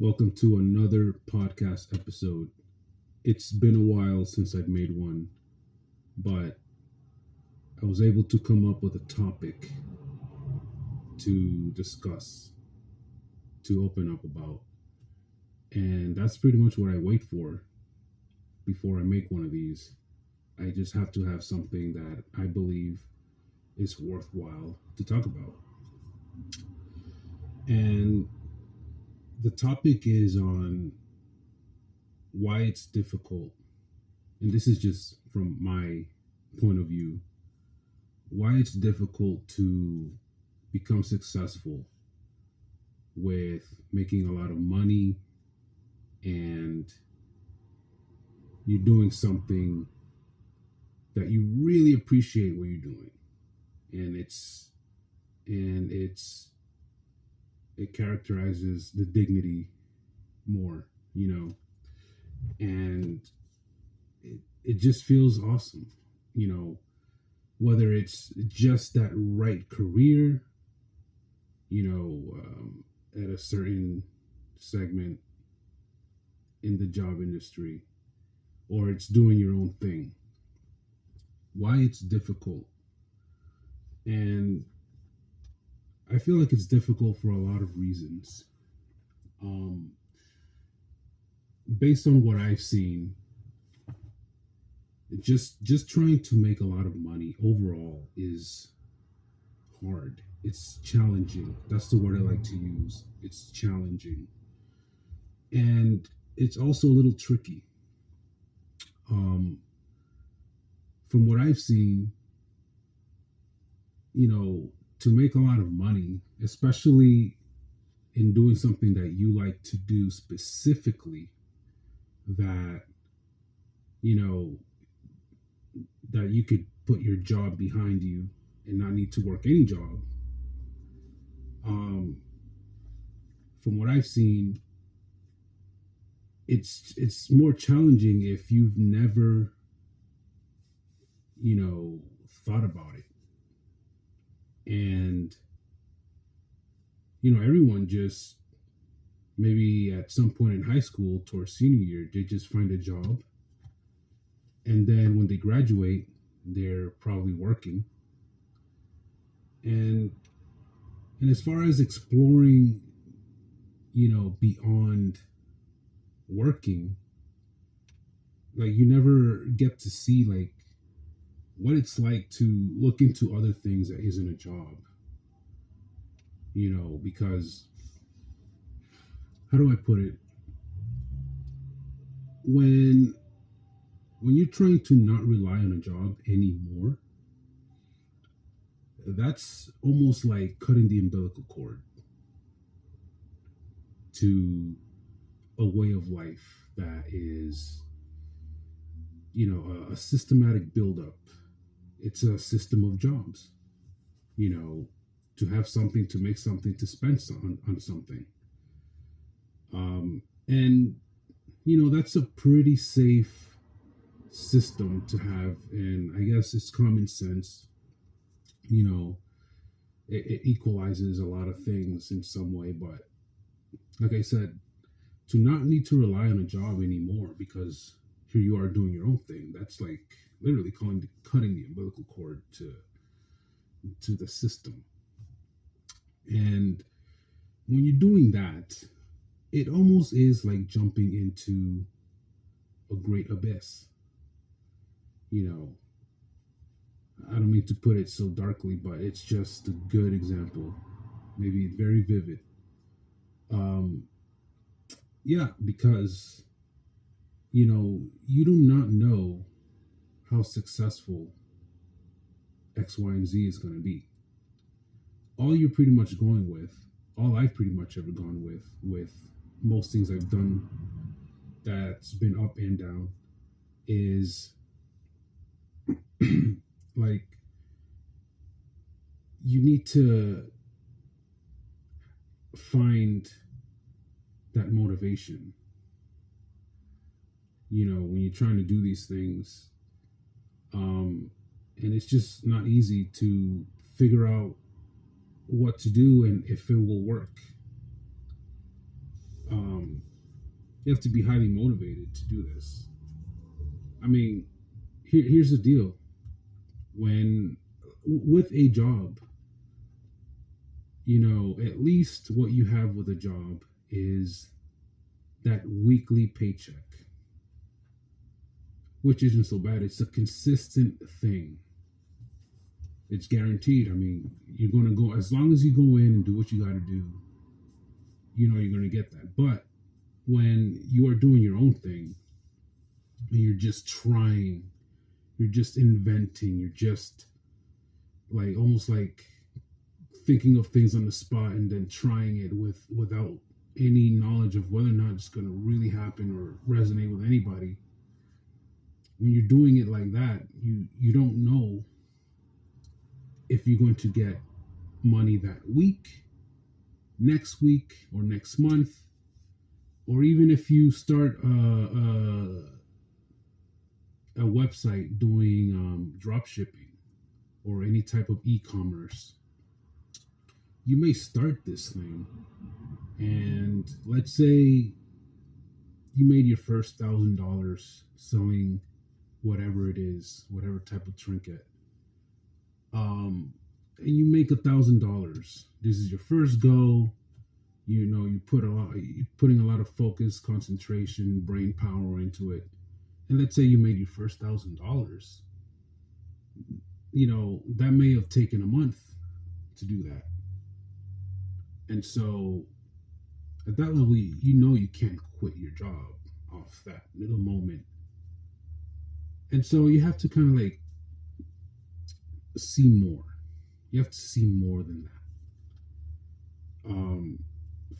Welcome to another podcast episode. It's been a while since I've made one, but I was able to come up with a topic to discuss, to open up about. And that's pretty much what I wait for before I make one of these. I just have to have something that I believe is worthwhile to talk about. And the topic is on why it's difficult, and this is just from my point of view, why it's difficult to become successful with making a lot of money and you're doing something that you really appreciate what you're doing, and it's it characterizes the dignity more, and it just feels awesome, you know, whether it's just that right career, at a certain segment in the job industry, or it's doing your own thing. Why it's difficult. And I feel like it's difficult for a lot of reasons. Um, Based on what I've seen, just trying to make a lot of money overall is hard. It's challenging. That's the word I like to use. It's challenging. And it's also a little tricky. Um, from what I've seen, to make a lot of money, especially in doing something that you like to do specifically, that, you know, that you could put your job behind you and not need to work any job. Um, from what I've seen, it's more challenging if you've never, thought about it. And everyone just maybe at some point in high school towards senior year, they just find a job, and then when they graduate, they're probably working. And as far as exploring, beyond working, like you never get to see like what it's like to look into other things that isn't a job, because how do I put it? When you're trying to not rely on a job anymore, that's almost like cutting the umbilical cord to a way of life that is, a systematic buildup. It's a system of jobs, to have something, to make something, to spend on something. And, that's a pretty safe system to have. And I guess it's common sense, it equalizes a lot of things in some way. But like I said, to not need to rely on a job anymore because here you are doing your own thing, that's like literally cutting the umbilical cord to the system. And when you're doing that, it almost is like jumping into a great abyss. I don't mean to put it so darkly, but it's just a good example, maybe very vivid. Um, yeah, because you do not know how successful X, Y, and Z is going to be. All you're pretty much going with, all I've pretty much ever gone with most things I've done that's been up and down, is like you need to find that motivation. When you're trying to do these things, and it's just not easy to figure out what to do and if it will work. You have to be highly motivated to do this. I mean, here's the deal: when with a job, at least what you have with a job is that weekly paycheck, which isn't so bad. It's a consistent thing. It's guaranteed. I mean, you're going to go, as long as you go in and do what you got to do, you're going to get that. But when you are doing your own thing and you're just trying, you're just inventing, you're just like almost like thinking of things on the spot and then trying it without any knowledge of whether or not it's going to really happen or resonate with anybody. When you're doing it like that, you don't know if you're going to get money that week, next week, or next month, or even if you start a website doing drop shipping or any type of e-commerce. You may start this thing, and let's say you made your first $1,000 selling whatever it is, whatever type of trinket. And you make $1,000. This is your first go. You you're putting a lot of focus, concentration, brain power into it. And let's say you made your first $1,000. That may have taken a month to do that. And so at that level, you can't quit your job off that little moment. And so you have to kind of like see more. You have to see more than that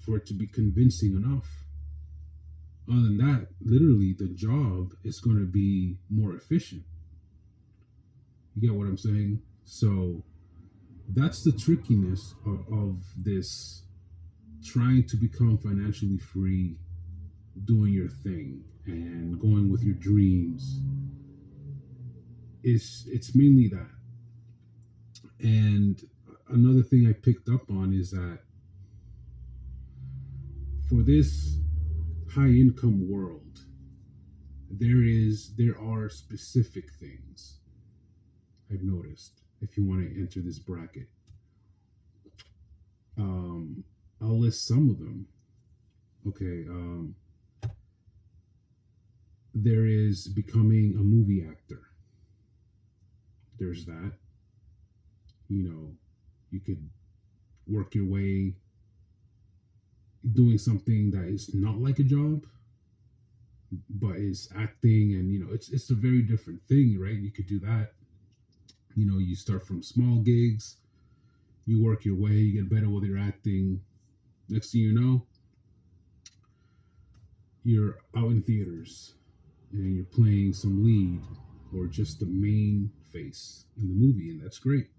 for it to be convincing enough. Other than that, literally, the job is going to be more efficient. You get what I'm saying? So that's the trickiness of this trying to become financially free, doing your thing, and going with your dreams. It's mainly that. And another thing I picked up on is that for this high income world, there are specific things I've noticed. If you want to enter this bracket, I'll list some of them. Okay, there is becoming a movie actor. There's that. You could work your way doing something that is not like a job, but is acting, and it's a very different thing, right? You could do that. You start from small gigs, you work your way, you get better with your acting. Next thing you know, you're out in theaters and you're playing some lead or just the main face in the movie, and that's great.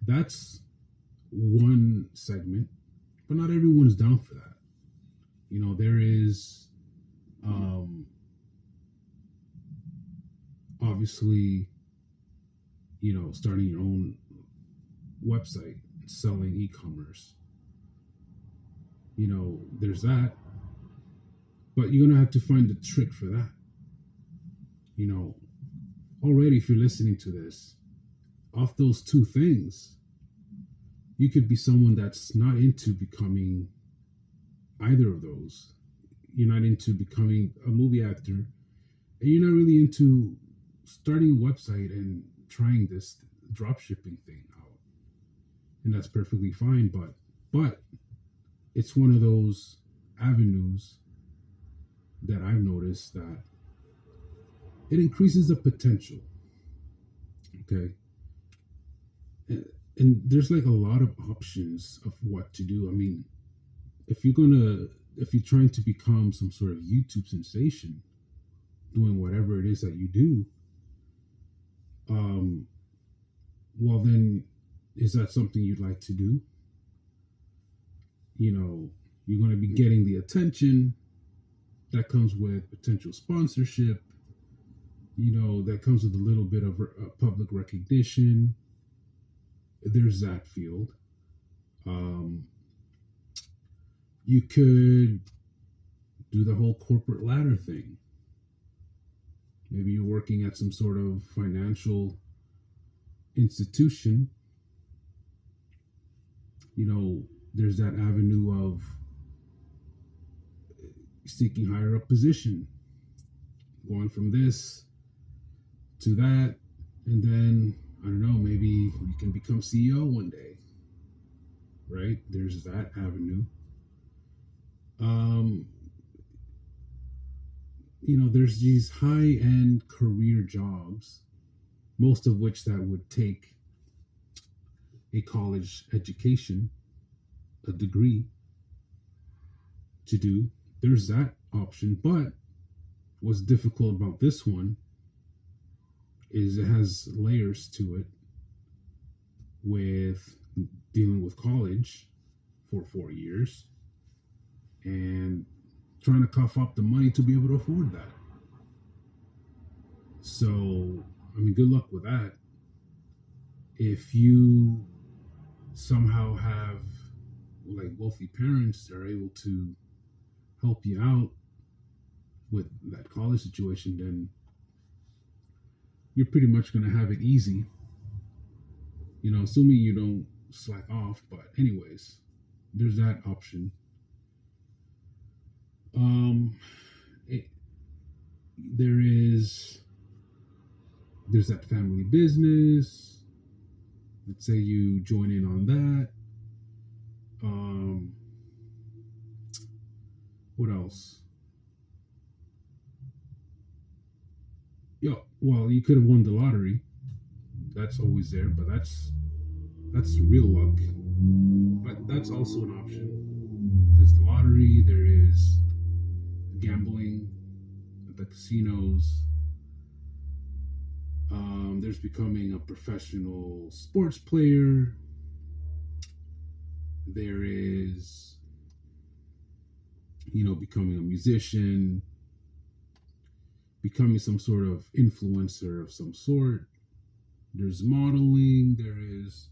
That's one segment, but not everyone's down for that. There is obviously, starting your own website, selling e-commerce. There's that, but you're gonna have to find the trick for that. Already, if you're listening to this, off those two things, you could be someone that's not into becoming either of those. You're not into becoming a movie actor, and you're not really into starting a website and trying this drop shipping thing out. And that's perfectly fine, but it's one of those avenues that I've noticed that it increases the potential. Okay. And there's like a lot of options of what to do. I mean, if you're trying to become some sort of YouTube sensation, doing whatever it is that you do, well then, is that something you'd like to do? You're going to be getting the attention that comes with potential sponsorship, that comes with a little bit of public recognition. There's that field. You could do the whole corporate ladder thing. Maybe you're working at some sort of financial institution. You know, there's that avenue of seeking higher up position, going from this to that, and then I don't know, maybe you can become CEO one day, right? There's that avenue. Um, there's these high end career jobs, most of which that would take a college education, a degree to do. There's that option. But what's difficult about this one is it has layers to it with dealing with college for 4 years and trying to cough up the money to be able to afford that. So, I mean, good luck with that. If you somehow have like wealthy parents that are able to help you out with that college situation, then you're pretty much going to have it easy. Assuming you don't slack off. But anyways, there's that option. Um, it, there's that family business. Let's say you join in on that. What else? Yeah, well, you could have won the lottery. That's always there, but that's real luck. But that's also an option. There's the lottery. There is gambling at the casinos. There's becoming a professional sports player. There is, becoming a musician, becoming some sort of influencer of some sort. There's modeling. There is,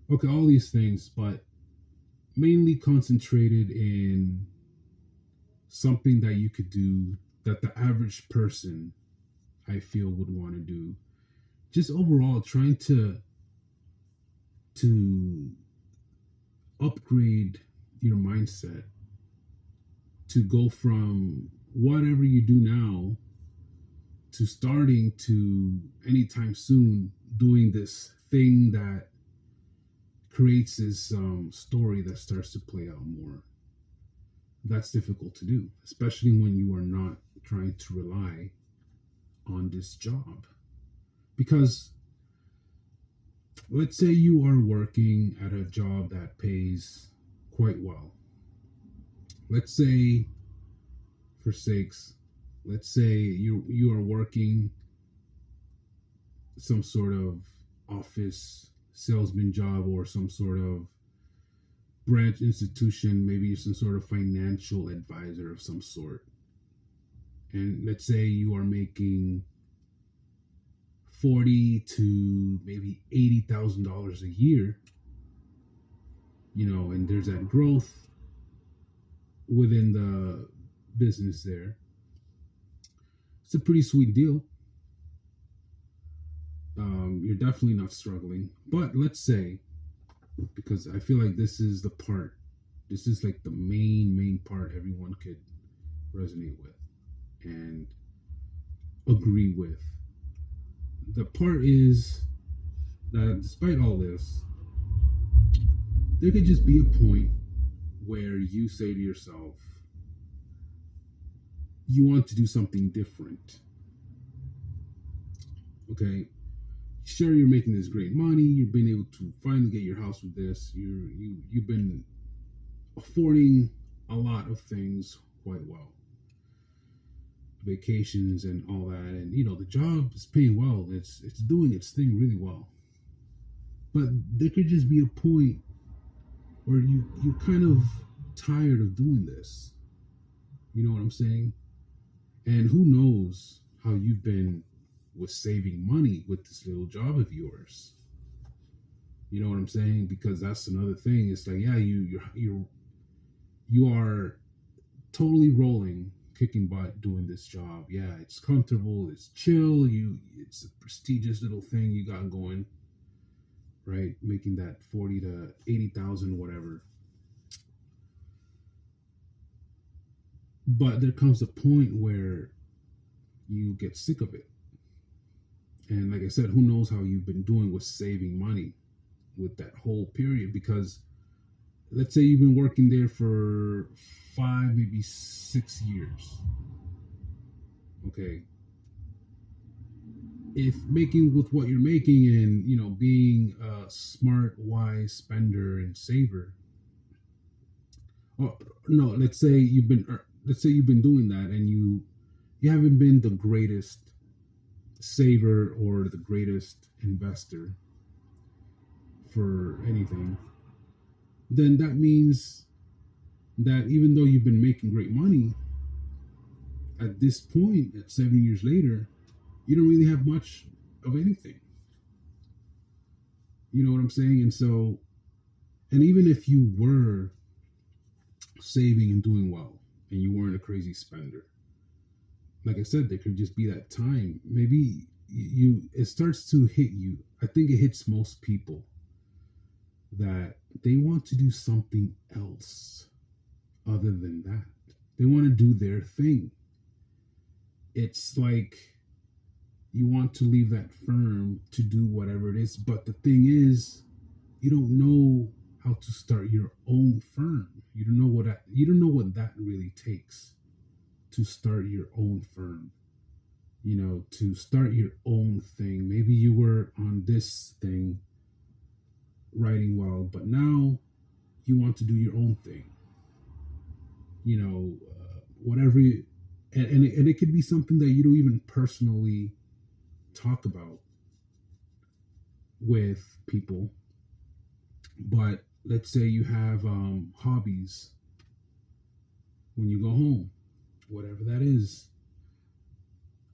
okay, all these things, but mainly concentrated in something that you could do that the average person, I feel, would want to do. Just overall trying to upgrade your mindset to go from whatever you do now to starting to anytime soon doing this thing that creates this story that starts to play out more. That's difficult to do, especially when you are not trying to rely on this job. Because let's say you are working at a job that pays quite well. Let's say, for sakes, let's say you are working some sort of office salesman job or some sort of branch institution, maybe some sort of financial advisor of some sort. And let's say you are making $40,000 to maybe $80,000 a year, and there's that growth within the business there. It's a pretty sweet deal. You're definitely not struggling. But let's say, because I feel like this is like the main part everyone could resonate with and agree with. The part is that despite all this, there could just be a point where you say to yourself, you want to do something different. Okay, sure, you're making this great money. You've been able to finally get your house with this. You've been affording a lot of things quite well, vacations and all that, and the job is paying well. It's doing its thing really well. But there could just be a point where you're kind of tired of doing this. You know what I'm saying? And who knows how you've been with saving money with this little job of yours. You know what I'm saying? Because that's another thing. It's like, yeah, you are totally rolling, kicking butt doing this job. Yeah, it's comfortable, it's chill, it's a prestigious little thing you got going, right? Making that 40 to 80,000 whatever. But there comes a point where you get sick of it. And like I said, who knows how you've been doing with saving money with that whole period, because let's say you've been working there for 5, maybe 6 years. Okay. If making with what you're making and, being a smart, wise spender and saver, or no, let's say you've been doing that and you haven't been the greatest saver or the greatest investor for anything, then that means that even though you've been making great money, at this point, at 7 years later, you don't really have much of anything. You know what I'm saying? And so, and even if you were saving and doing well and you weren't a crazy spender, like I said, there could just be that time. Maybe it starts to hit you. I think it hits most people that they want to do something else other than that. They want to do their thing. It's like you want to leave that firm to do whatever it is, but the thing is, you don't know how to start your own firm. You don't know what that really takes to start your own firm. To start your own thing. Maybe you were on this thing writing well, but now you want to do your own thing. Whatever, and it could be something that you don't even personally talk about with people, but let's say you have hobbies when you go home, whatever that is.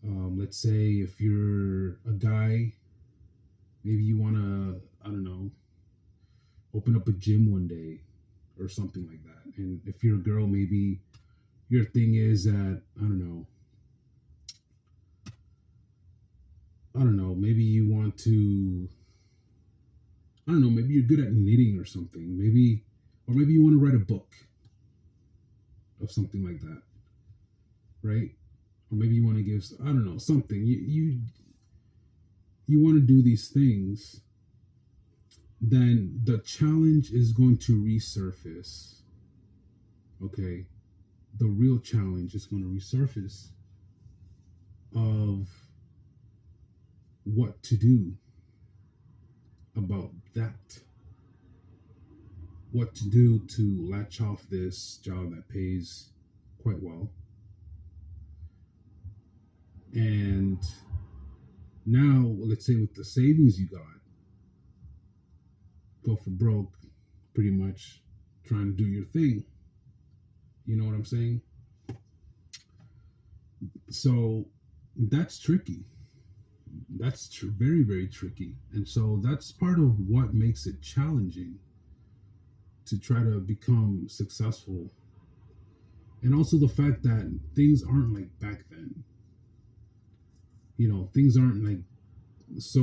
Let's say if you're a guy, maybe you want to, I don't know, open up a gym one day or something like that. And if you're a girl, maybe your thing is that, I don't know, maybe you want to, I don't know, maybe you're good at knitting or something. Or maybe you want to write a book of something like that, right? Or maybe you want to give, I don't know, something. You want to do these things, then the challenge is going to resurface. Okay? The real challenge is going to resurface of what to do about that. What to do to latch off this job that pays quite well. And now, let's say with the savings you got, go for broke, pretty much trying to do your thing. You know what I'm saying? So that's tricky. That's very, very tricky. And so that's part of what makes it challenging to try to become successful. And also the fact that things aren't like back then. Things aren't like so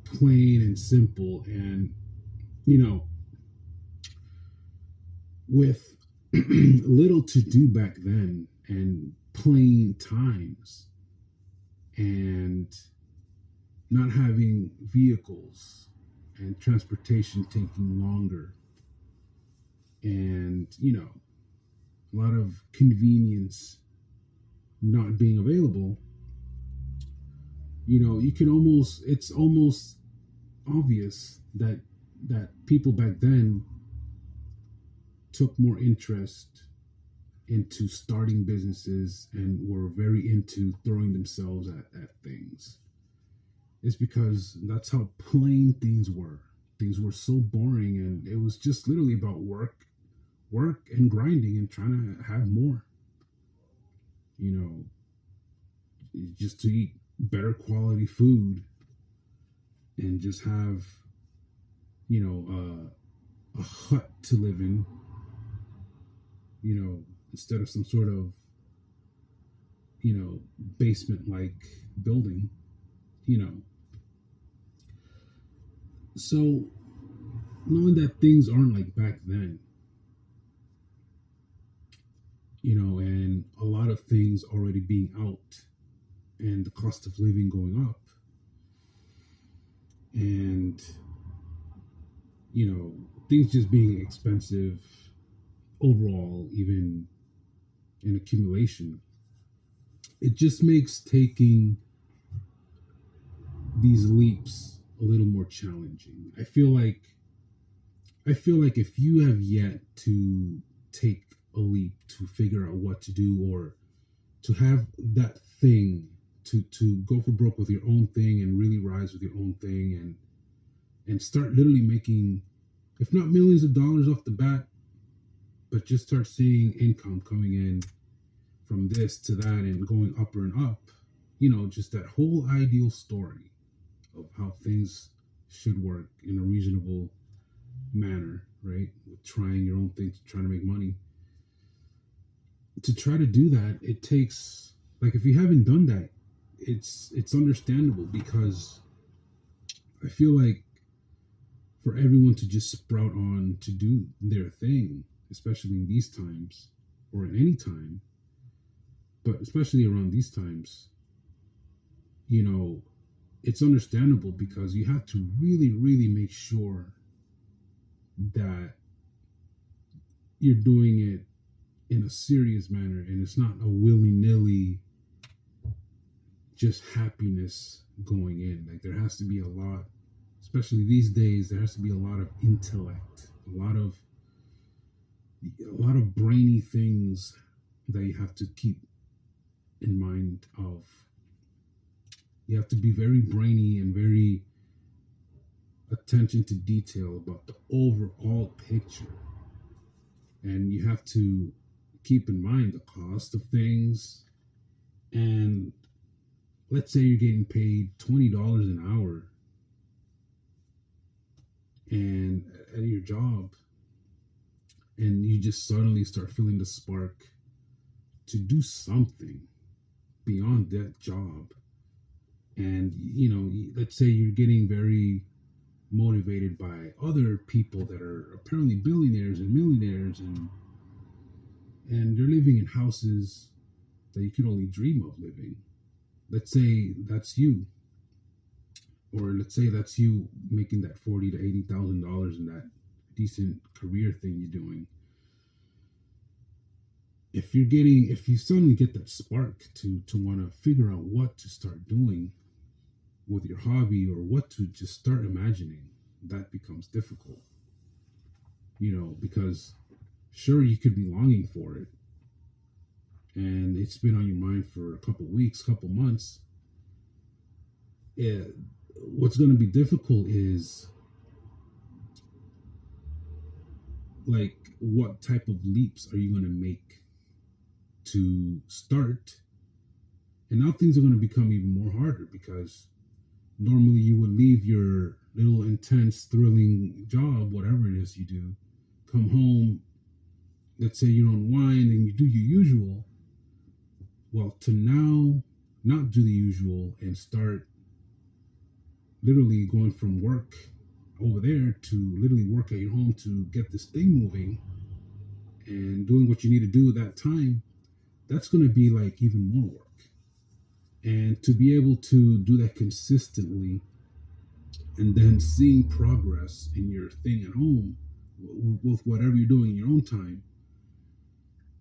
plain and simple. And, with little to do back then and plain times and not having vehicles and transportation taking longer and, a lot of convenience not being available, it's almost obvious that people back then took more interest into starting businesses and were very into throwing themselves at things. It's because that's how plain things were. Things were so boring, and it was just literally about work and grinding and trying to have more. Just to eat better quality food and just have, a hut to live in, instead of some sort of, basement like building, you know. So knowing that things aren't like back then, and a lot of things already being out and the cost of living going up, and, things just being expensive overall, even in accumulation, it just makes taking these leaps a little more challenging. I feel like if you have yet to take a leap to figure out what to do, or to have that thing, to go for broke with your own thing and really rise with your own thing, and start literally making, if not millions of dollars off the bat, but just start seeing income coming in from this to that and going up and up, just that whole ideal story of how things should work in a reasonable manner, right? With trying your own thing, trying to make money. To try to do that, it takes, like, if you haven't done that, it's understandable, because I feel like for everyone to just sprout on to do their thing, especially in these times, or at any time, but especially around these times, it's understandable, because you have to really, really make sure that you're doing it in a serious manner, and it's not a willy-nilly just happiness going in. Like, there has to be a lot, especially these days, there has to be a lot of intellect, a lot of brainy things that you have to keep in mind of. You have to be very brainy and very attention to detail about the overall picture. And you have to keep in mind the cost of things. And let's say you're getting paid $20 an hour and at your job, and you just suddenly start feeling the spark to do something beyond that job. And, let's say you're getting very motivated by other people that are apparently billionaires and millionaires, and they're living in houses that you could only dream of living. Let's say that's you, or let's say that's you making that $40,000 to $80,000 in that decent career thing you're doing. If you suddenly get that spark to want to figure out what to start doing with your hobby, or what to just start imagining, that becomes difficult. Because sure, you could be longing for it, and it's been on your mind for a couple weeks, couple months. What's going to be difficult is, like, what type of leaps are you going to make to start? And now things are going to become even more harder, because normally you would leave your little intense, thrilling job, whatever it is you do, come home, let's say you unwind and you do your usual. Well, to now not do the usual and start literally going from work over there to literally work at your home to get this thing moving and doing what you need to do at that time, that's going to be like even more work. And to be able to do that consistently, and then seeing progress in your thing at home with whatever you're doing in your own time,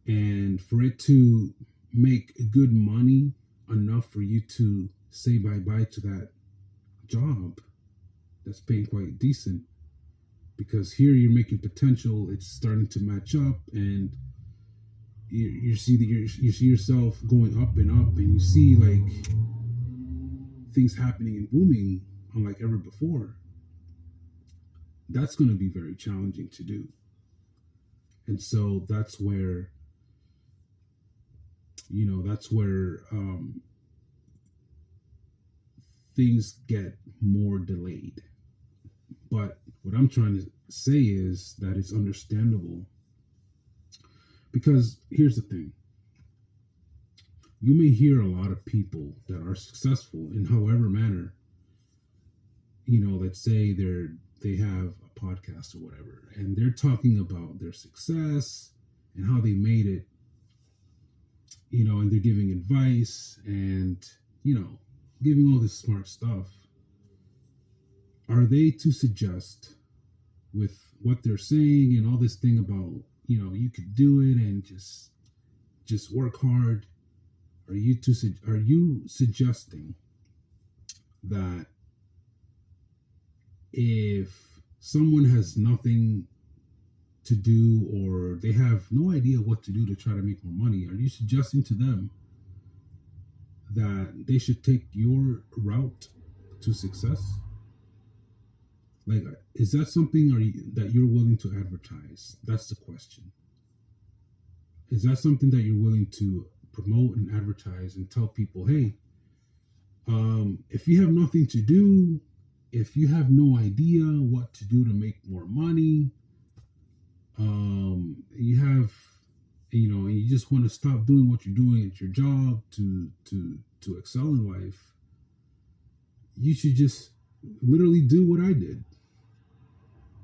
and for it to make good money enough for you to say bye-bye to that job that's paying quite decent, because here you're making potential, it's starting to match up, and you see that you see yourself going up and up, and you see like things happening and booming unlike ever before. That's going to be very challenging to do. And so that's where things get more delayed. But what I'm trying to say is that it's understandable Because here's the thing, you may hear a lot of people that are successful in however manner, let's say they have a podcast or whatever, and they're talking about their success and how they made it, and they're giving advice and, giving all this smart stuff. Are they to suggest with what they're saying and all this thing about, you could do it and just work hard? Are you suggesting that if someone has nothing to do, or they have no idea what to do to try to make more money, are you suggesting to them that they should take your route to success? Like, is that something that you're willing to advertise? That's the question. Is that something that you're willing to promote and advertise and tell people, hey, if you have nothing to do, if you have no idea what to do to make more money, and you just want to stop doing what you're doing at your job to excel in life, you should just literally do what I did.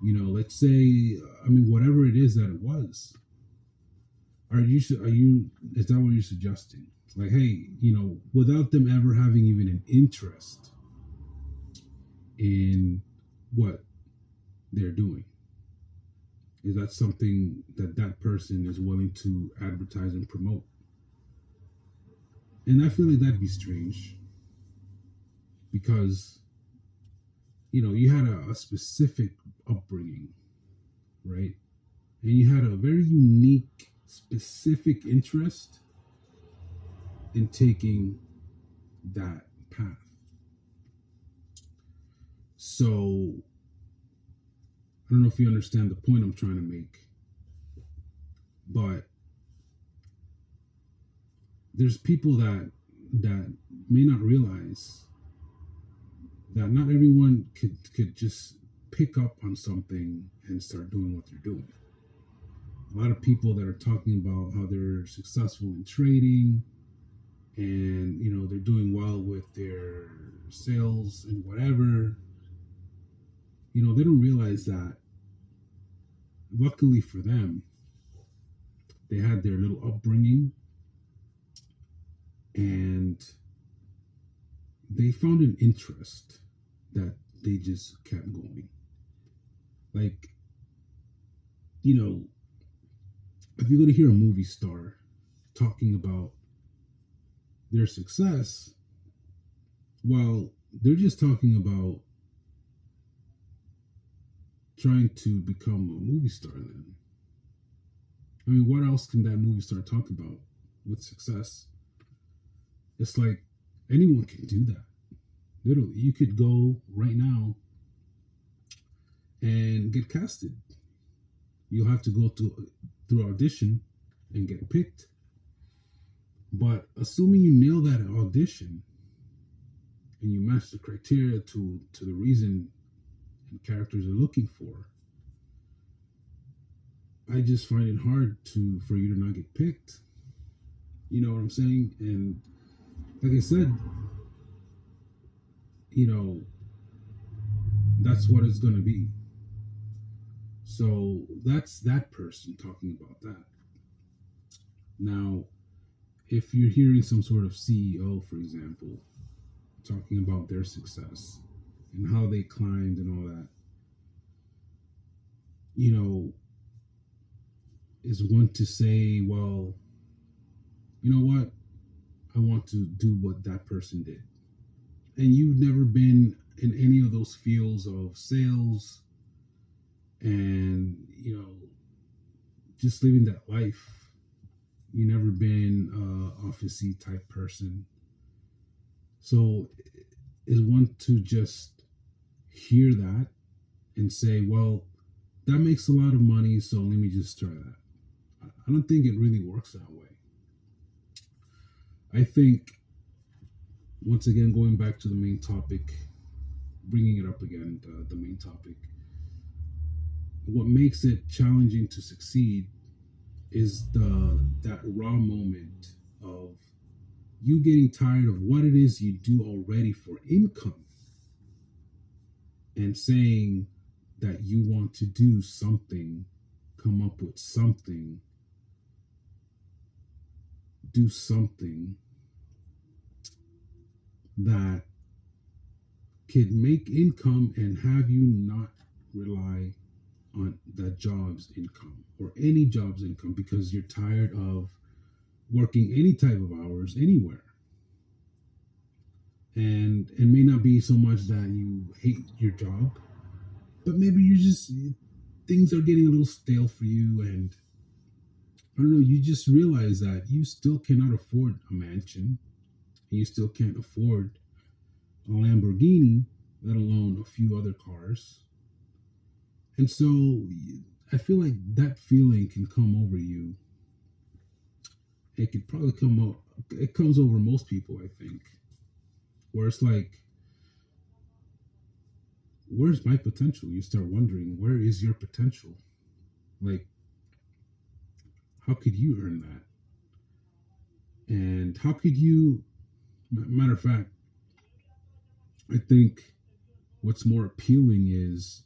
Let's say, whatever it is that it was. Is that what you're suggesting? Like, hey, without them ever having even an interest in what they're doing, is that something that person is willing to advertise and promote? And I feel like that'd be strange, because you had a specific upbringing, right? And you had a very unique, specific interest in taking that path. So I don't know if you understand the point I'm trying to make, but there's people that may not realize that not everyone could just pick up on something and start doing what they're doing. A lot of people that are talking about how they're successful in trading and, they're doing well with their sales and whatever, they don't realize that, luckily for them, they had their little upbringing and they found an interest that they just kept going. Like, if you're going to hear a movie star talking about their success, well, they're just talking about trying to become a movie star then. What else can that movie star talk about with success? It's like anyone can do that. Literally, you could go right now and get casted. You'll have to go through audition and get picked. But assuming you nail that audition and you match the criteria to the reason and characters are looking for, I just find it hard for you to not get picked. You know what I'm saying? And like I said, that's what it's going to be. So that's that person talking about that. Now, if you're hearing some sort of CEO, for example, talking about their success and how they climbed and all that, is one to say, well, you know what? I want to do what that person did. And you've never been in any of those fields of sales and, just living that life. You never been a office-y type person. So is one to just hear that and say, well, that makes a lot of money, so let me just try that. I don't think it really works that way. I think, once again, going back to the main topic, bringing it up again, the main topic, what makes it challenging to succeed is the that raw moment of you getting tired of what it is you do already for income and saying that you want to do something, come up with something, do something that could make income and have you not rely on that job's income or any job's income because you're tired of working any type of hours anywhere. And it may not be so much that you hate your job, but maybe you just things are getting a little stale for you, and I don't know, you just realize that you still cannot afford a mansion, and you still can't afford a Lamborghini, let alone a few other cars. And so I feel like that feeling can come over you. It could probably come out, it comes over most people, I think, where it's like, where's my potential? You start wondering, where is your potential? Like, how could you earn that? And how could you, matter of fact, I think what's more appealing is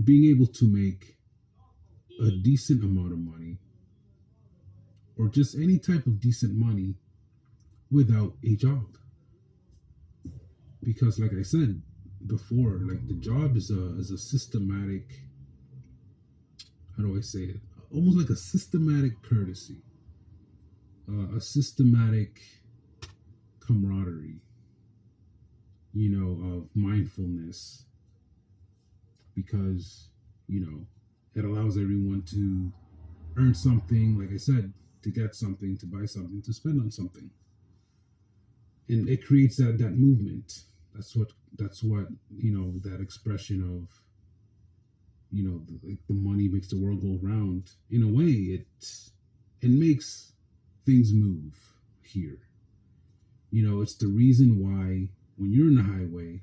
being able to make a decent amount of money or just any type of decent money without a job. Because, like I said before, like the job is a systematic, how do I say it? Almost like a systematic courtesy, a systematic camaraderie, of mindfulness, because, it allows everyone to earn something, like I said, to get something, to buy something, to spend on something. And it creates that movement. That's what that expression of the money makes the world go round. In a way, it makes things move here. It's the reason why when you're in the highway,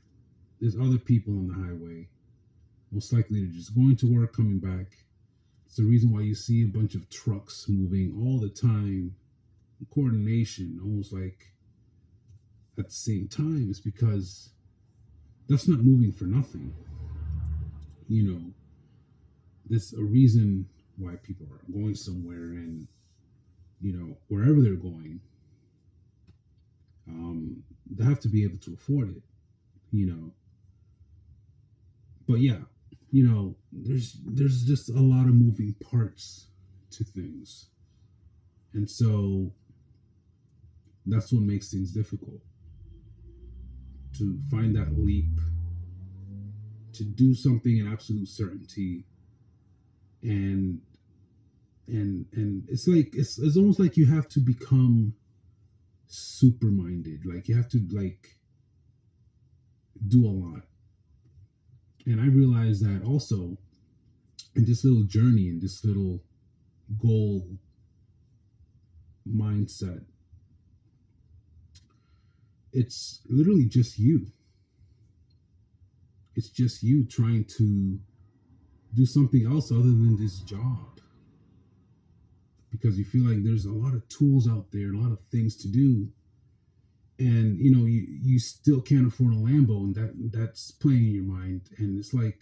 there's other people on the highway, most likely they're just going to work, coming back. It's the reason why you see a bunch of trucks moving all the time, coordination, almost like at the same time. It's because that's not moving for nothing. You know, there's a reason why people are going somewhere, and wherever they're going, they have to be able to afford it. You know, but yeah, there's just a lot of moving parts to things, and so that's what makes things difficult to find that leap, to do something in absolute certainty, and it's like it's almost like you have to become super minded, like you have to like do a lot. And I realized that also in this little journey, in this little goal mindset, it's literally just you. It's just you trying to do something else other than this job, because you feel like there's a lot of tools out there, a lot of things to do, and you still can't afford a Lambo, and that's playing in your mind, and it's like,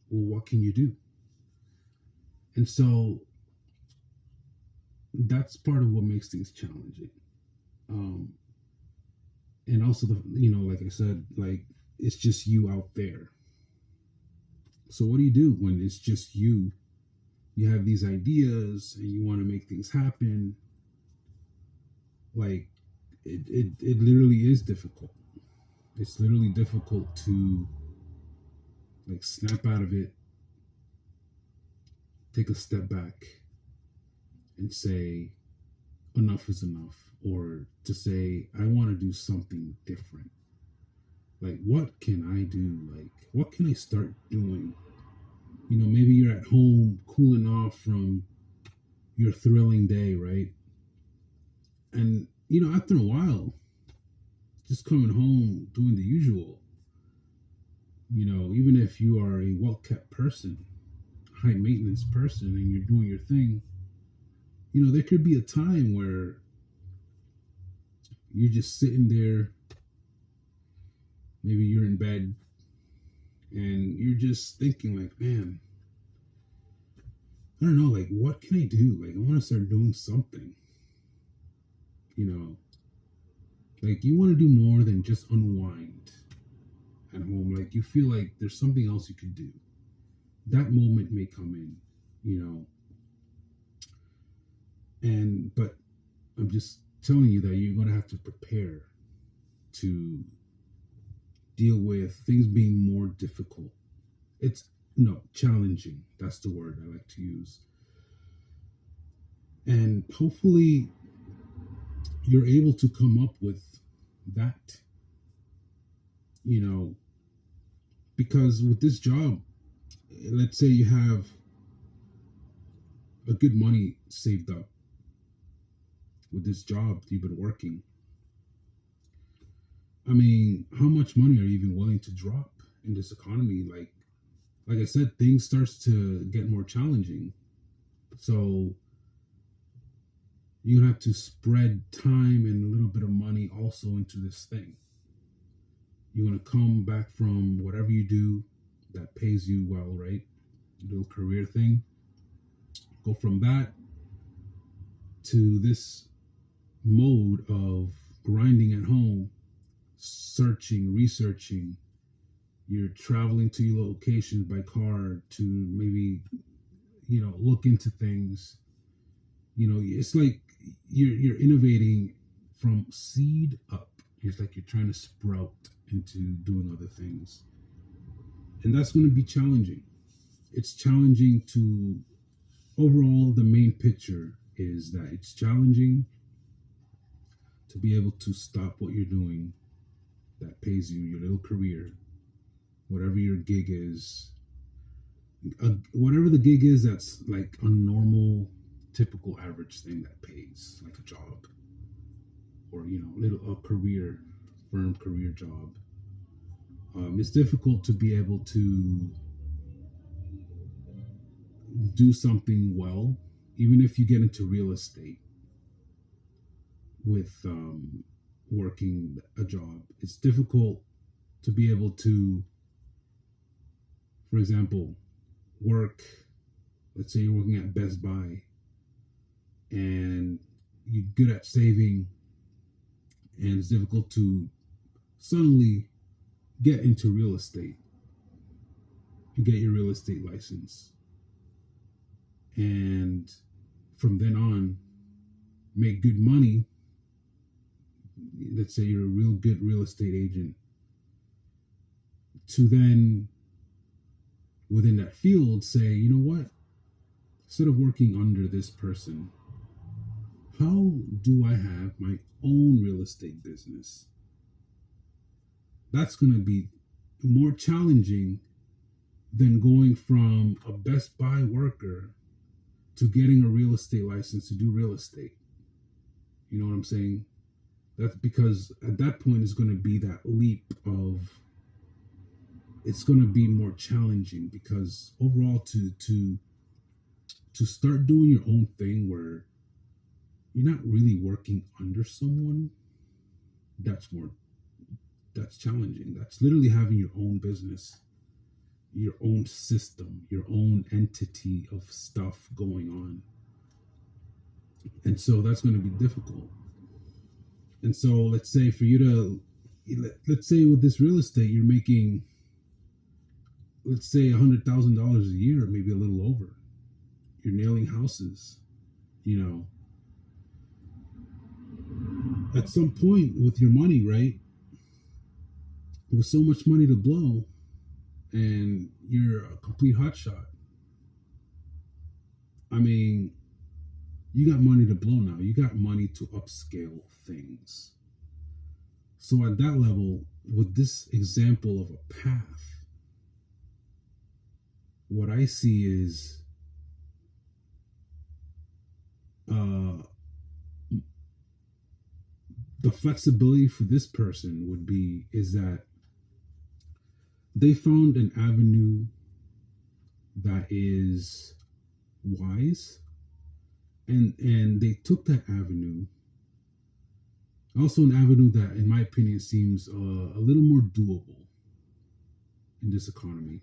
well, what can you do? And so that's part of what makes things challenging. um and also, the like I said, like, it's just you out there. So what do you do when it's just you have these ideas and you want to make things happen? Like, it literally is difficult. It's literally difficult to like snap out of it, take a step back, and say enough is enough, or to say I want to do something different. Like, what can I do? Like, what can I start doing? Maybe you're at home cooling off from your thrilling day, right? And after a while, just coming home doing the usual, even if you are a well kept person, high maintenance person and you're doing your thing, there could be a time where you're just sitting there, maybe you're in bed, and you're just thinking, like, man, I don't know, like, what can I do? Like, I want to start doing something, you know, like, you want to do more than just unwind at home. Like, you feel like there's something else you could do. That moment may come in, you know, but I'm just telling you that you're going to have to prepare to deal with things being more difficult. It's no challenging. That's the word I like to use. And hopefully you're able to come up with that, because with this job, let's say you have a good money saved up with this job you've been working. I mean, how much money are you even willing to drop in this economy? Like I said, things starts to get more challenging. So you have to spread time and a little bit of money also into this thing. You want to come back from whatever you do that pays you well, right? Little career thing. Go from that to this mode of grinding at home, searching, researching. You're traveling to your location by car to maybe, look into things. It's like you're innovating from seed up. It's like you're trying to sprout into doing other things. And that's going to be challenging. It's challenging to, overall, the main picture is that it's challenging to be able to stop what you're doing that pays you, your little career, whatever your gig is, whatever the gig is that's like a normal, typical, average thing that pays, like a job or, a career, firm career job. It's difficult to be able to do something well, even if you get into real estate with working a job. It's difficult to be able to, for example, work. Let's say you're working at Best Buy and you're good at saving, and it's difficult to suddenly get into real estate and get your real estate license. And from then on, make good money. Let's say you're a real good real estate agent. To then, within that field, say, you know what? Instead of working under this person, how do I have my own real estate business? That's going to be more challenging than going from a Best Buy worker to getting a real estate license to do real estate. You know what I'm saying? That's because at that point it's going to be that leap of, it's going to be more challenging, because overall to start doing your own thing where you're not really working under someone, that's challenging. That's literally having your own business, your own system, your own entity of stuff going on. And so that's going to be difficult. And so let's say for you to, let's say with this real estate, you're making, let's say $100,000 a year, maybe a little over. You're nailing houses, at some point with your money, right? With so much money to blow, and you're a complete hotshot. I mean, you got money to blow now. You got money to upscale things. So at that level, with this example of a path, what I see is the flexibility for this person is that they found an avenue that is wise, and they took that avenue. Also, an avenue that, in my opinion, seems a little more doable in this economy.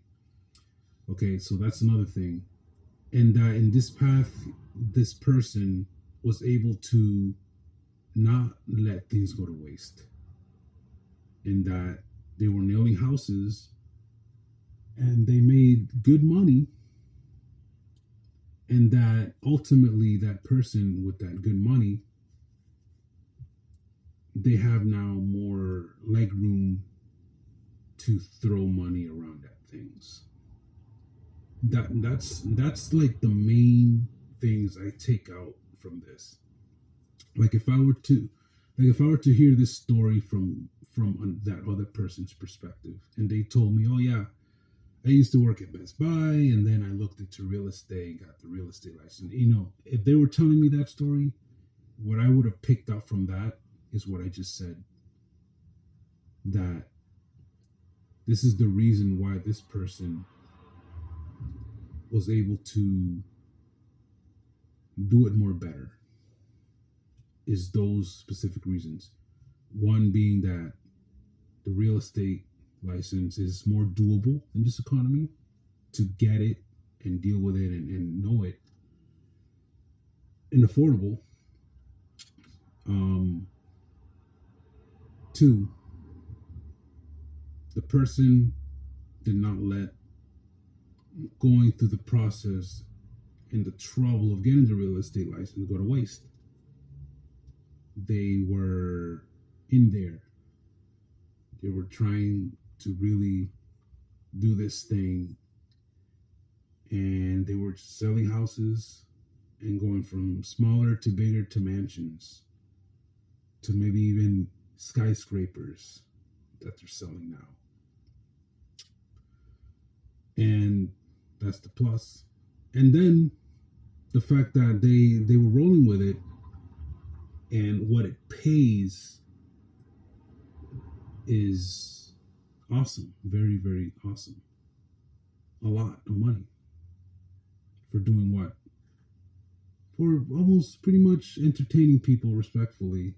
Okay, so that's another thing. And that in this path, this person was able to not let things go to waste. And that they were nailing houses and they made good money. And that ultimately, that person with that good money, they have now more leg room to throw money around at things. That's like the main things I take out from this. Like if I were to hear this story from that other person's perspective, and they told me, oh yeah, I used to work at Best Buy, and then I looked into real estate, got the real estate license. If they were telling me that story, what I would have picked up from that is what I just said. That this is the reason why this person was able to do it more better, is those specific reasons. One being that the real estate license is more doable in this economy to get it and deal with it and know it, and affordable. Um, Two, the person did not let going through the process and the trouble of getting the real estate license go to waste. They were in there. They were trying to really do this thing, and they were selling houses and going from smaller to bigger to mansions to maybe even skyscrapers that they're selling now. And that's the plus. And then the fact that they were rolling with it, and what it pays is awesome. Very, very awesome. A lot of money for doing what? For almost pretty much entertaining people respectfully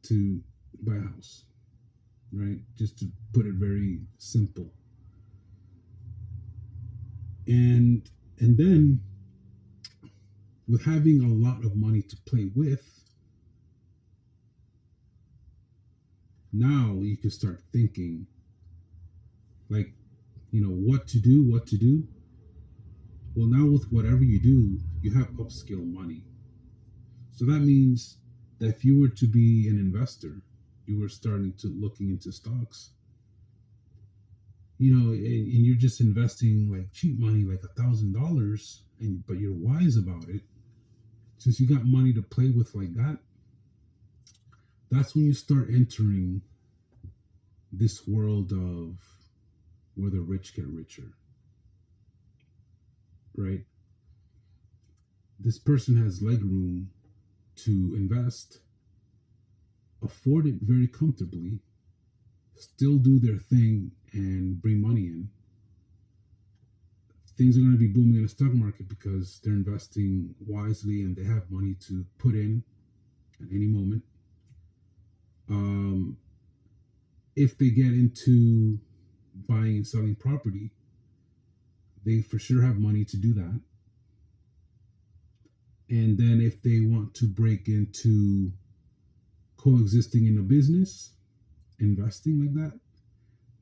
to buy a house, right? Just to put it very simple. And then with having a lot of money to play with, now you can start thinking like, what to do, what to do. Well, now with whatever you do, you have upscale money. So that means that if you were to be an investor, you were starting to looking into stocks, and you're just investing like cheap money, like $1,000, but you're wise about it. Since you got money to play with like that, that's when you start entering this world of where the rich get richer, right? This person has leg room to invest, afford it very comfortably, still do their thing and bring money in. Things are going to be booming in the stock market because they're investing wisely and they have money to put in at any moment. If they get into buying and selling property, they for sure have money to do that. And then if they want to break into coexisting in a business, investing like that,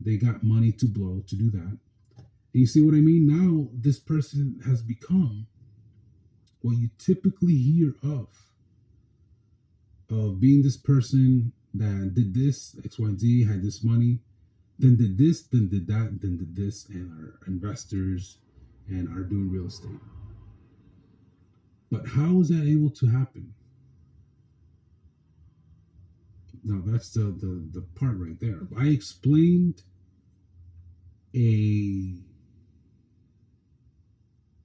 they got money to blow to do that. And you see what I mean? Now this person has become what you typically hear of being this person that did this, XYZ, had this money, then did this, then did that, then did this, and are investors and are doing real estate. But how is that able to happen? Now that's the part right there. I explained a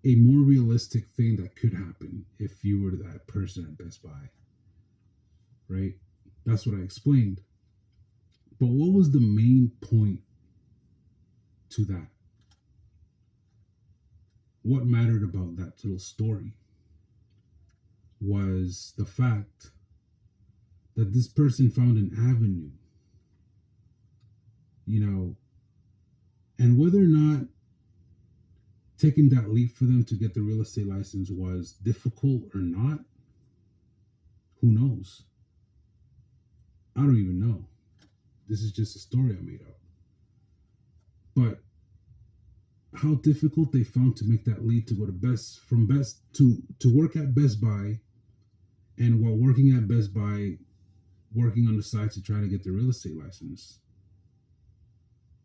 more realistic thing that could happen if you were that person at Best Buy, right? That's what I explained. But what was the main point to that? what mattered about that little story was the fact that this person found an avenue, you know, and whether or not taking that leap for them to get the real estate license was difficult or not, who knows? I don't even know. This is just a story I made up. But how difficult they found to make that leap to go to Best to work at Best Buy, and while working at Best Buy, working on the side to try to get the real estate license,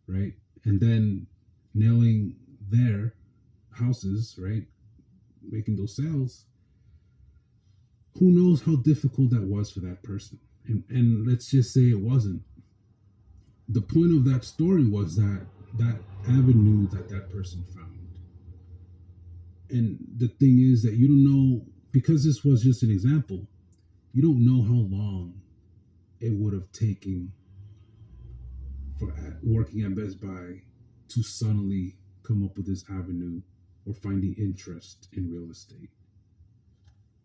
right? And then nailing their houses, right? Making those sales. Who knows how difficult that was for that person? And let's just say it wasn't. The point of that story was that avenue that person found. And the thing is that you don't know, because this was just an example, you don't know how long it would have taken for working at Best Buy to suddenly come up with this avenue or finding interest in real estate.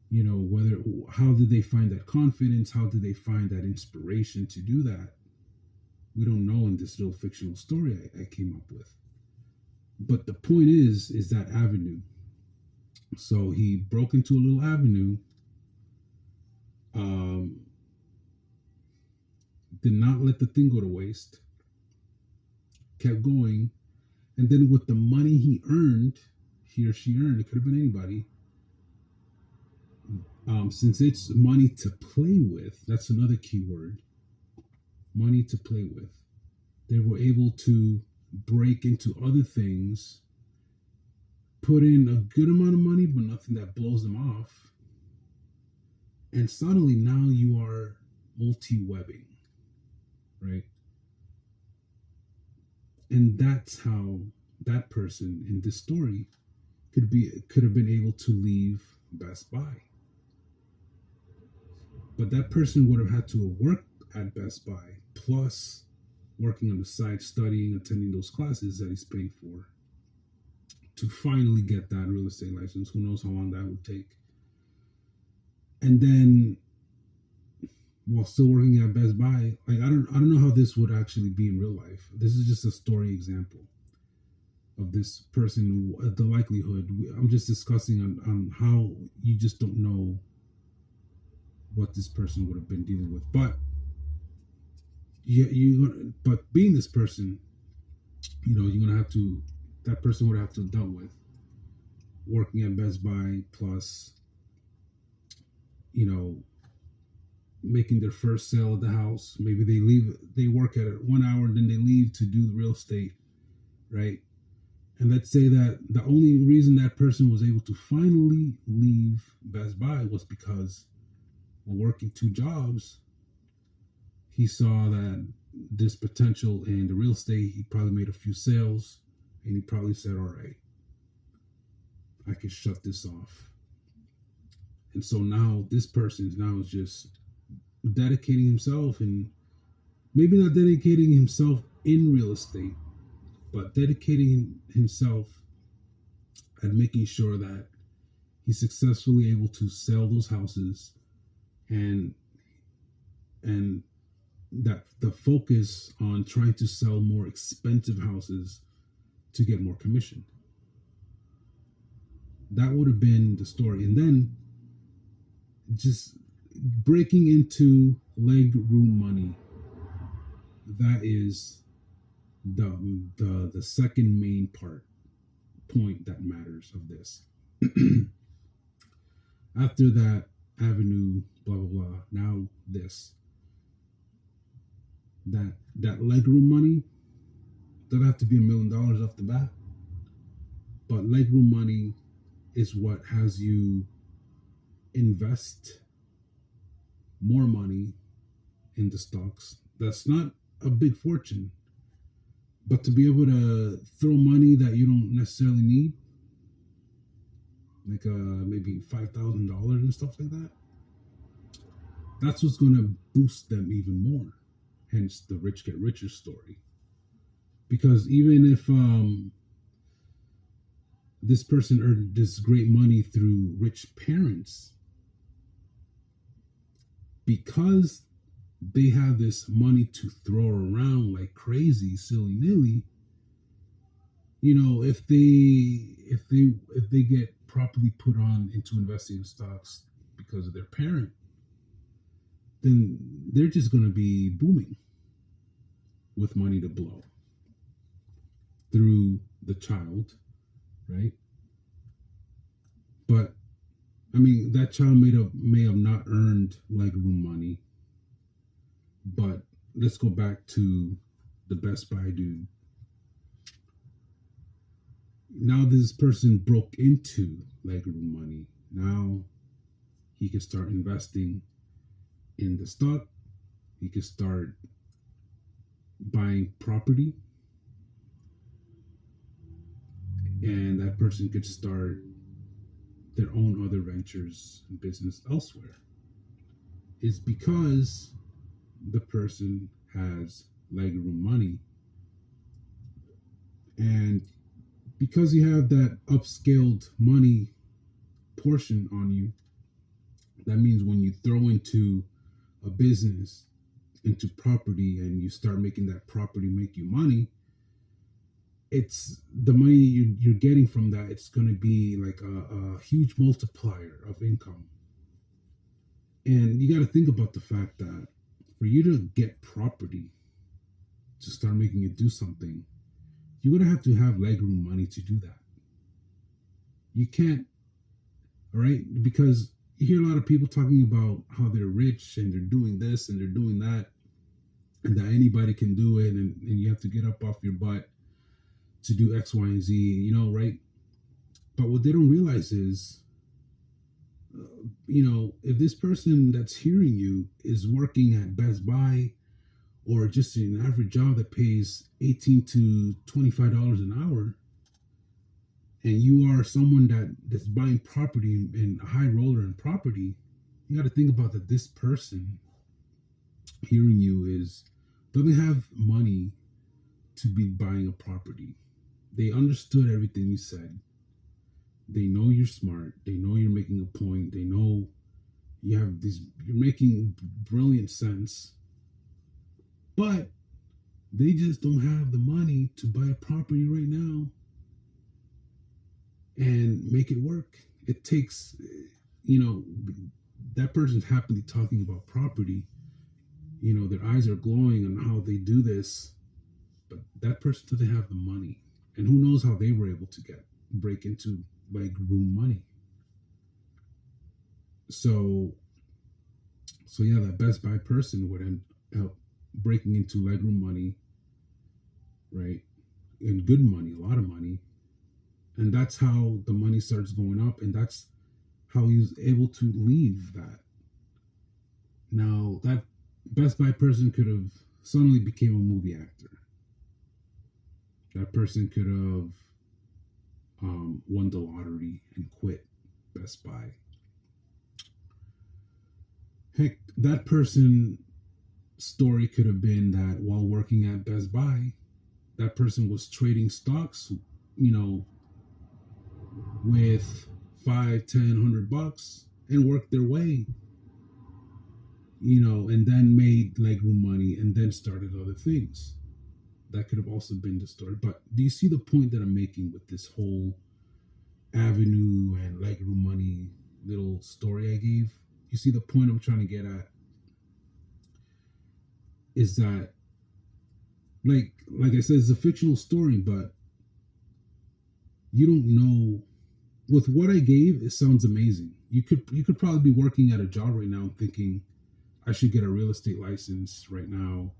You know, how did they find that confidence? How did they find that inspiration to do that? We don't know in this little fictional story I came up with. But the point is that avenue. So he broke into a little avenue, did not let the thing go to waste, kept going, and then with the money he or she earned, it could have been anybody, since it's money to play with, that's another key word, money to play with, they were able to break into other things, put in a good amount of money, but nothing that blows them off. And suddenly now you are multi-webbing, right? And that's how that person in this story could have been able to leave Best Buy. But that person would have had to have worked at Best Buy, plus working on the side, studying, attending those classes that he's paying for, to finally get that real estate license. Who knows how long that would take. And then, while still working at Best Buy, like I don't know how this would actually be in real life. This is just a story example of this person. The likelihood, I'm just discussing on how you just don't know what this person would have been dealing with. But but being this person, you know, that person would have to have dealt with working at Best Buy, plus, you know, making their first sale of the house. Maybe they work at it 1 hour and then they leave to do real estate, right? And let's say that the only reason that person was able to finally leave Best Buy was because, while working 2 jobs, he saw that this potential in the real estate. He probably made a few sales, and he probably said, all right, I can shut this off. And so now this person is just dedicating himself, and maybe not dedicating himself in real estate, but dedicating himself at making sure that he's successfully able to sell those houses, and that the focus on trying to sell more expensive houses to get more commission. That would have been the story. And then just breaking into leg room money. That is the second main point that matters of this. After that avenue, blah blah blah. Now this. That legroom money doesn't have to be $1 million off the bat, but legroom money is what has you invest more money in the stocks. That's not a big fortune, but to be able to throw money that you don't necessarily need, like maybe $5,000 and stuff like that, that's what's going to boost them even more. Hence the rich get richer story. Because even if this person earned this great money through rich parents because they have this money to throw around like crazy, silly nilly. You know, if they get properly put on into investing in stocks because of their parent, then they're just going to be booming with money to blow through the child, right? But I mean, that child may have not earned legroom money, but let's go back to the Best Buy dude. Now this person broke into legroom money. Now he can start investing in the stock. He can start buying property, and that person could start their own other ventures and business elsewhere. It's because the person has legroom money, and because you have that upscaled money portion on you, that means when you throw into a business, into property, and you start making that property make you money, it's the money you're getting from that. It's going to be like a huge multiplier of income. And you got to think about the fact that for you to get property to start making it do something, you're going to have legroom money to do that. You can't, all right? Because you hear a lot of people talking about how they're rich and they're doing this and they're doing that, and that anybody can do it, and you have to get up off your butt to do X, Y, and Z, you know, right? But what they don't realize is, if this person that's hearing you is working at Best Buy or just an average job that pays $18 to $25 an hour, and you are someone that's buying property and a high roller in property, you got to think about that this person hearing you doesn't have money to be buying a property. They understood everything you said. They know you're smart. They know you're making a point. They know you're making brilliant sense. But they just don't have the money to buy a property right now and make it work. It takes, that person's happily talking about property. Their eyes are glowing on how they do this, but that person doesn't have the money. And who knows how they were able to break into legroom money. So yeah, that Best Buy person would end up breaking into legroom money, right? And good money, a lot of money. And that's how the money starts going up, and that's how he's able to leave that. Now, that Best Buy person could have suddenly became a movie actor. That person could have won the lottery and quit Best Buy. Heck, that person's story could have been that while working at Best Buy, that person was trading stocks, with $5, $10, $100 and worked their way, and then made legroom money and then started other things. That could have also been the story. But do you see the point that I'm making with this whole avenue and legroom money little story I gave? You see the point I'm trying to get at is that, like I said, it's a fictional story, but you don't know. With what I gave, it sounds amazing. You could probably be working at a job right now thinking, I should get a real estate license right now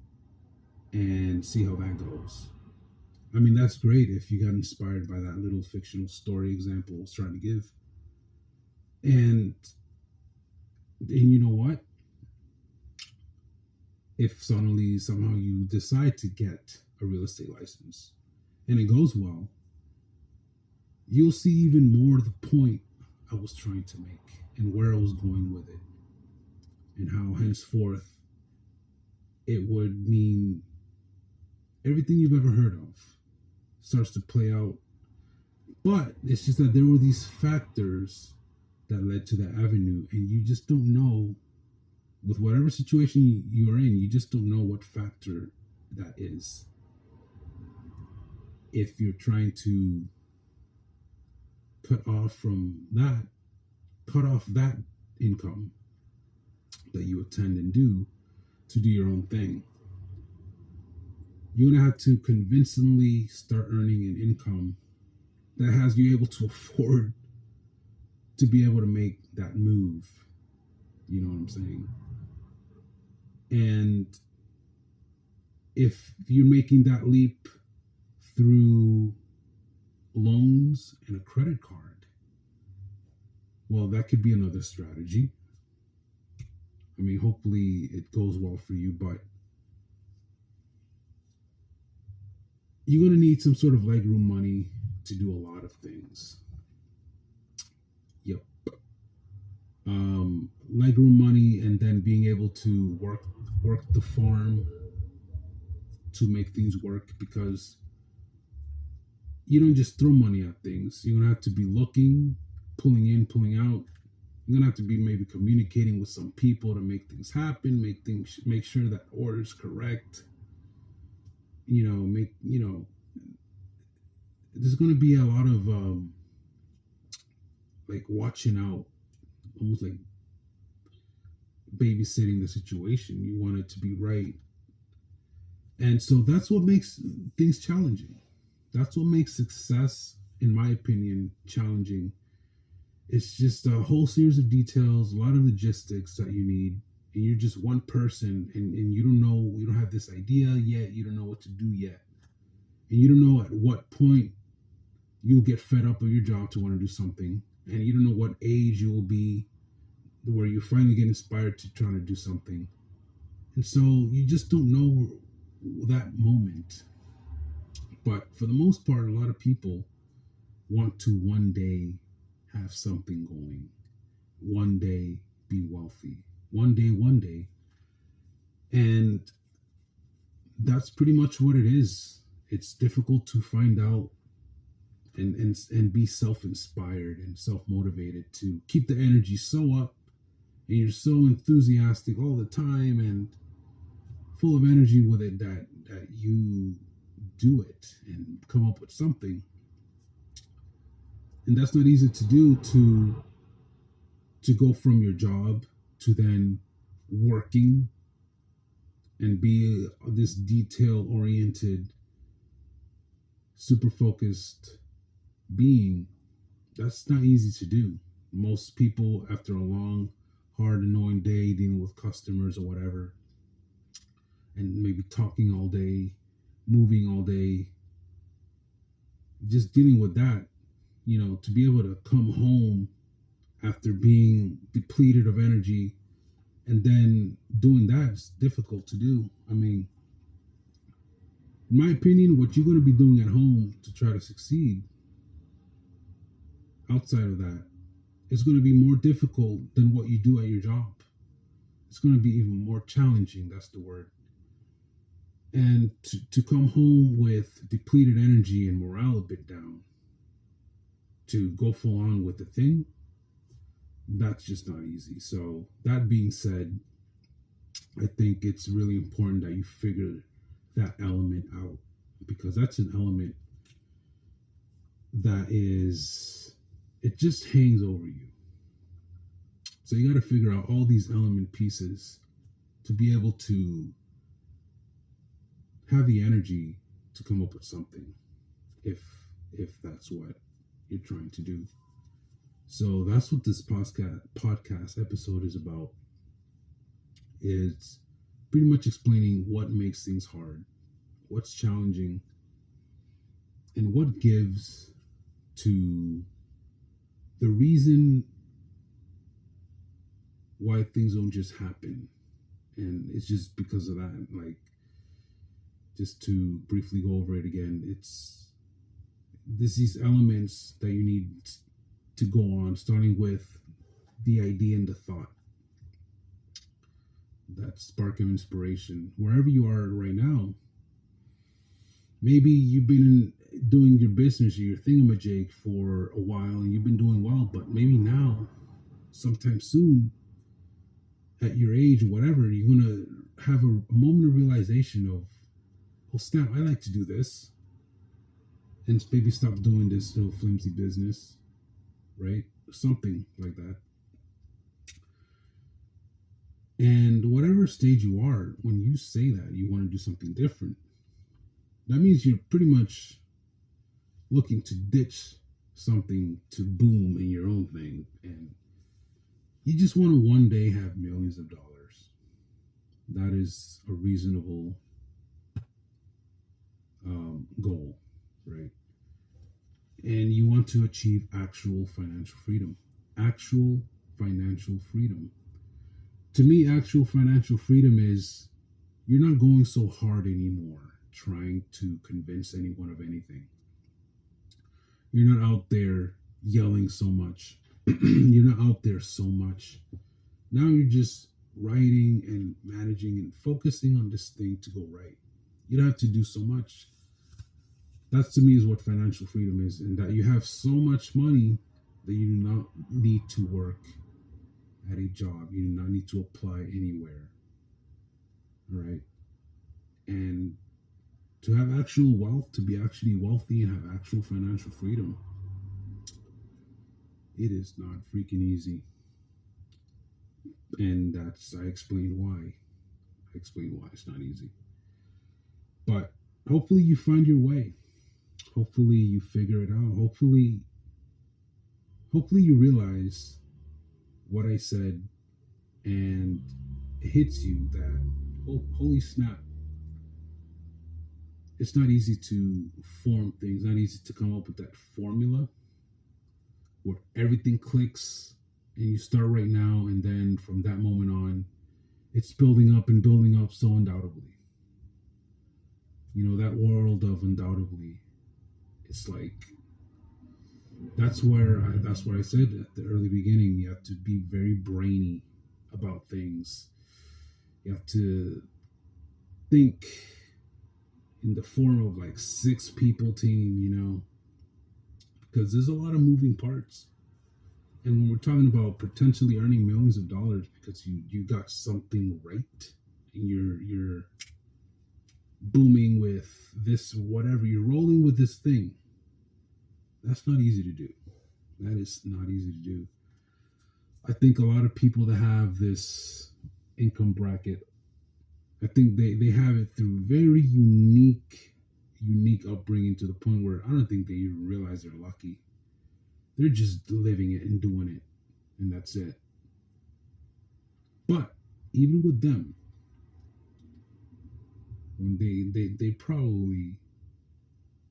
and see how that goes. I mean, that's great if you got inspired by that little fictional story example I was trying to give. And you know what? If suddenly somehow you decide to get a real estate license and it goes well, you'll see even more the point I was trying to make and where I was going with it, and how henceforth it would mean everything you've ever heard of starts to play out But it's just that there were these factors that led to that avenue, and you just don't know, with whatever situation you are in, you just don't know what factor that is. If you're trying to cut off from that, cut off that income that you attend and do to do your own thing, you're gonna have to convincingly start earning an income that has you able to afford to be able to make that move. You know what I'm saying? And if you're making that leap through loans and a credit card, well, that could be another strategy. I mean, hopefully it goes well for you, but you're going to need some sort of legroom money to do a lot of things. Yep. Legroom money, and then being able to work the farm to make things work, because you don't just throw money at things. You're gonna have to be looking, pulling in, pulling out. You're gonna have to be maybe communicating with some people to make things happen, make sure that order's correct. There's gonna be a lot of like watching out, almost like babysitting the situation. You want it to be right. And so that's what makes things challenging. That's what makes success, in my opinion, challenging. It's just a whole series of details, a lot of logistics that you need. And you're just one person, and you don't know, you don't have this idea yet, you don't know what to do yet. And you don't know at what point you'll get fed up of your job to want to do something. And you don't know what age you will be where you finally get inspired to try to do something. And so you just don't know that moment. But for the most part, a lot of people want to one day have something going, one day be wealthy, one day. And that's pretty much what it is. It's difficult to find out and be self-inspired and self-motivated to keep the energy so up, and you're so enthusiastic all the time and full of energy with it that you do it and come up with something. And that's not easy to do, to go from your job to then working and be this detail oriented, super focused being. That's not easy to do. Most people, after a long, hard, annoying day dealing with customers or whatever, and maybe talking all day, moving all day, just dealing with that, to be able to come home after being depleted of energy and then doing that is difficult to do. I mean, in my opinion, what you're going to be doing at home to try to succeed outside of that is going to be more difficult than what you do at your job. It's going to be even more challenging. That's the word. And to come home with depleted energy and morale a bit down, to go full on with the thing, that's just not easy. So that being said, I think it's really important that you figure that element out, because that's an element that it just hangs over you. So you got to figure out all these element pieces to be able to have the energy to come up with something, if that's what you're trying to do. So that's what this podcast episode is about. It's pretty much explaining what makes things hard, what's challenging, and what gives to the reason why things don't just happen. And it's just because of that. Like, just to briefly go over it again, there's these elements that you need to go on, starting with the idea and the thought, that spark of inspiration. Wherever you are right now, maybe you've been doing your business or your thingamajig for a while and you've been doing well, but maybe now, sometime soon, at your age or whatever, you're gonna have a moment of realization of, well, snap, I like to do this, and maybe stop doing this little flimsy business, right? Something like that. And whatever stage you are, when you say that you want to do something different, that means you're pretty much looking to ditch something to boom in your own thing, and you just want to one day have millions of dollars. That is a reasonable goal, right? And you want to achieve actual financial freedom. Actual financial freedom. To me, actual financial freedom is you're not going so hard anymore trying to convince anyone of anything. You're not out there yelling so much. You're not out there so much. Now you're just writing and managing and focusing on this thing to go right. You don't have to do so much. That to me is what financial freedom is, and that you have so much money that you do not need to work at a job. You do not need to apply anywhere. All right. And to have actual wealth, to be actually wealthy and have actual financial freedom, it is not freaking easy. And I explained why. I explained why it's not easy. But hopefully you find your way. Hopefully you figure it out. Hopefully you realize what I said and it hits you that, oh, holy snap. It's not easy to form things, not easy to come up with that formula where everything clicks and you start right now, and then from that moment on, it's building up and building up so undoubtedly. You know, that world of undoubtedly, it's like, that's where I said at the early beginning, you have to be very brainy about things. You have to think in the form of like 6 people team, you know, because there's a lot of moving parts. And when we're talking about potentially earning millions of dollars because you got something right and you're booming with this, whatever, you're rolling with this thing, that's not easy to do. That is not easy to do. I think a lot of people that have this income bracket, I think they have it through very unique upbringing, to the point where I don't think they even realize they're lucky. They're just living it and doing it, and that's it. But even with them, when they probably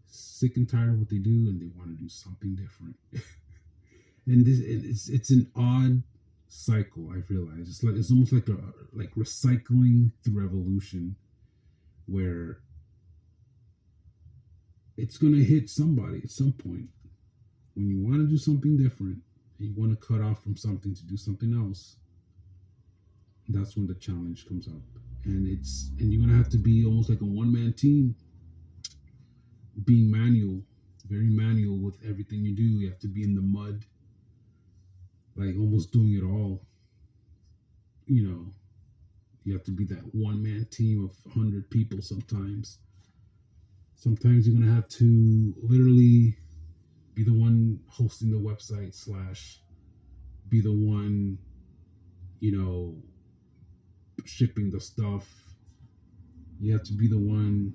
sick and tired of what they do and they want to do something different. And it's an odd cycle. I realize it's almost like recycling through evolution, where it's gonna hit somebody at some point when you want to do something different and you want to cut off from something to do something else. That's when the challenge comes up, and you're gonna have to be almost like a one-man team, being manual, very manual with everything you do. You have to be in the mud, like almost doing it all. You know, you have to be that one-man team of 100 people sometimes. Sometimes you're going to have to literally be the one hosting the website / be the one, you know, shipping the stuff. You have to be the one,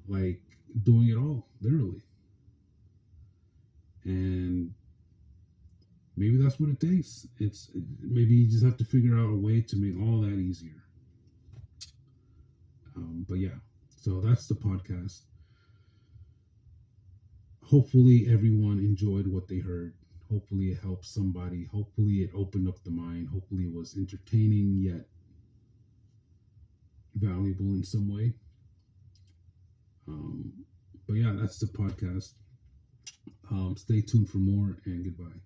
like, doing it all, literally. And maybe that's what it takes. Maybe you just have to figure out a way to make all that easier. But yeah, so that's the podcast. Hopefully everyone enjoyed what they heard. Hopefully it helped somebody. Hopefully it opened up the mind. Hopefully it was entertaining yet valuable in some way. But yeah, that's the podcast. Stay tuned for more, and goodbye.